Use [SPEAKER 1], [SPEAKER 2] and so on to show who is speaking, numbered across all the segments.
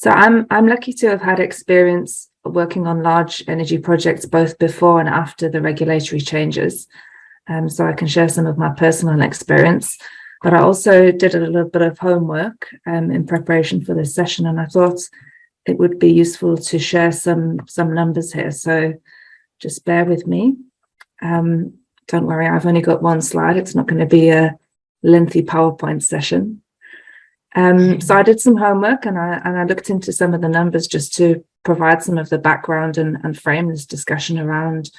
[SPEAKER 1] So I'm lucky to have had experience working on large energy projects both before and after the regulatory changes. So I can share some of my personal experience. But I also did a little bit of homework in preparation for this session, and I thought it would be useful to share some numbers here. So just bear with me. Don't worry, I've only got one slide. It's not going to be a lengthy PowerPoint session. So I did some homework and I looked into some of the numbers just to provide some of the background and frame this discussion around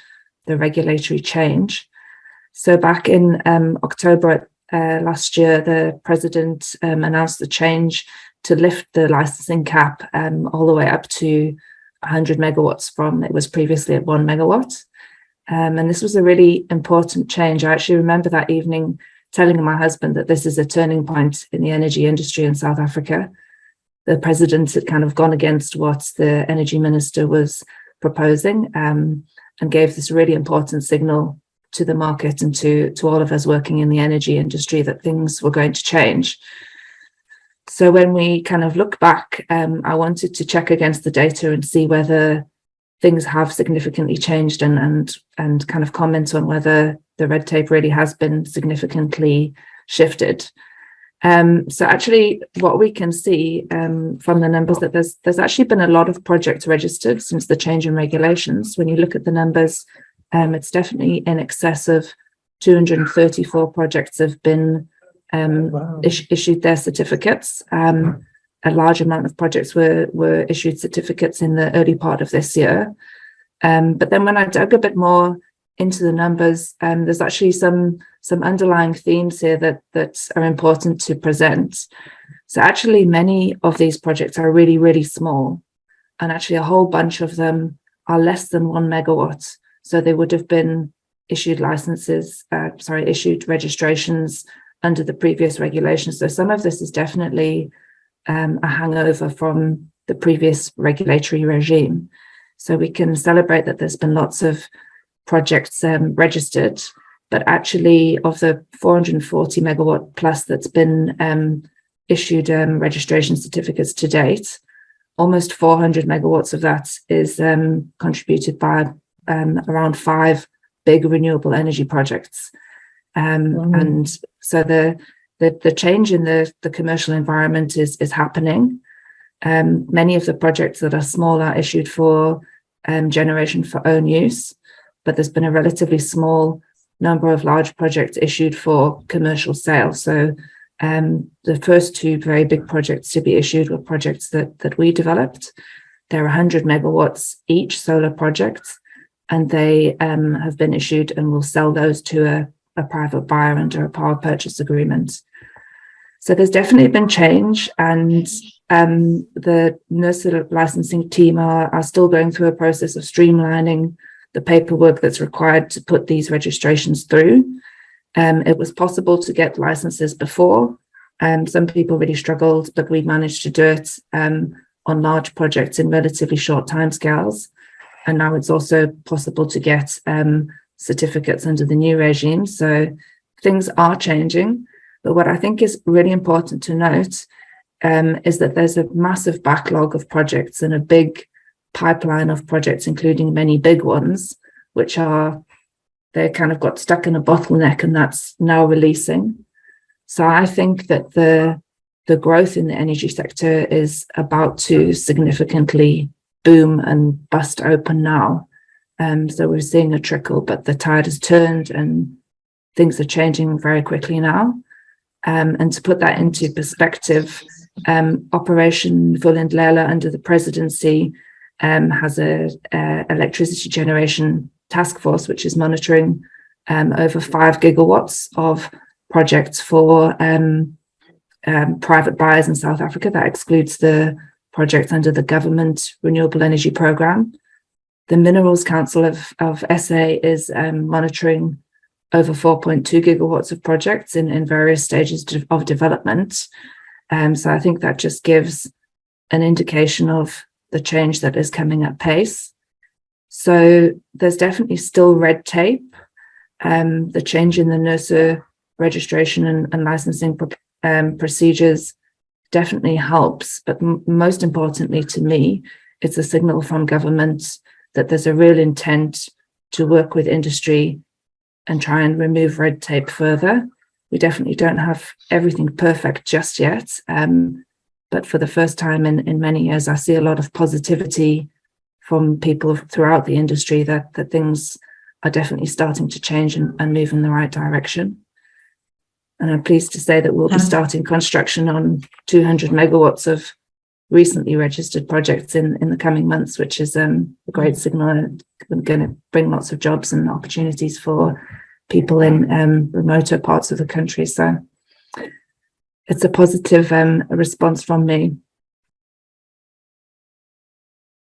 [SPEAKER 1] the regulatory change. So back in October last year, the president announced the change to lift the licensing cap all the way up to 100 megawatts from, it was previously at 1 megawatt. And this was a really important change. I actually remember that evening telling my husband that this is a turning point in the energy industry in South Africa. The president had kind of gone against what the energy minister was proposing and gave this really important signal to the market and to all of us working in the energy industry that things were going to change. So when we kind of look back, I wanted to check against the data and see whether things have significantly changed and kind of comment on whether the red tape really has been significantly shifted. So actually what we can see from the numbers that there's actually been a lot of projects registered since the change in regulations. When you look at the numbers, it's definitely in excess of 234 projects have been issued their certificates. A large amount of projects were issued certificates in the early part of this year. But then when I dug a bit more into the numbers, there's actually some underlying themes here that are important to present. So actually many of these projects are really, really small. And actually a whole bunch of them are less than 1 megawatt. So they would have been issued issued registrations under the previous regulations. So some of this is definitely a hangover from the previous regulatory regime. So we can celebrate that there's been lots of projects registered, but actually of the 440 megawatt plus that's been issued registration certificates to date, almost 400 megawatts of that is contributed by around 5 big renewable energy projects. And so the change in the commercial environment is happening. Many of the projects that are small are issued for generation for own use, but there's been a relatively small number of large projects issued for commercial sale. So the first 2 very big projects to be issued were projects that we developed. They're 100 megawatts each, solar projects, and they have been issued, and we'll sell those to a private buyer under a power purchase agreement. So there's definitely been change, and the NERSA licensing team are still going through a process of streamlining the paperwork that's required to put these registrations through. It was possible to get licenses before. Some people really struggled, but we managed to do it on large projects in relatively short timescales. And now it's also possible to get certificates under the new regime. So things are changing. But what I think is really important to note is that there's a massive backlog of projects and a big pipeline of projects, including many big ones, which they kind of got stuck in a bottleneck, and that's now releasing. So I think that the growth in the energy sector is about to significantly boom and bust open now. So we're seeing a trickle, but the tide has turned and things are changing very quickly now. And to put that into perspective, Operation Vulindlela under the presidency has a electricity generation task force, which is monitoring over 5 gigawatts of projects for private buyers in South Africa. That excludes the projects under the government renewable energy program. The Minerals Council of SA is monitoring over 4.2 gigawatts of projects in various stages of development. So I think that just gives an indication of the change that is coming at pace. So there's definitely still red tape. The change in the NERSA registration and licensing procedures definitely helps. But most importantly to me, it's a signal from government that there's a real intent to work with industry and try and remove red tape further. We definitely don't have everything perfect just yet. But for the first time in many years, I see a lot of positivity from people throughout the industry that things are definitely starting to change and move in the right direction. And I'm pleased to say that we'll be starting construction on 200 megawatts of recently registered projects in the coming months, which is a great signal, and going to bring lots of jobs and opportunities for people in remoter parts of the country. So it's a positive response from me.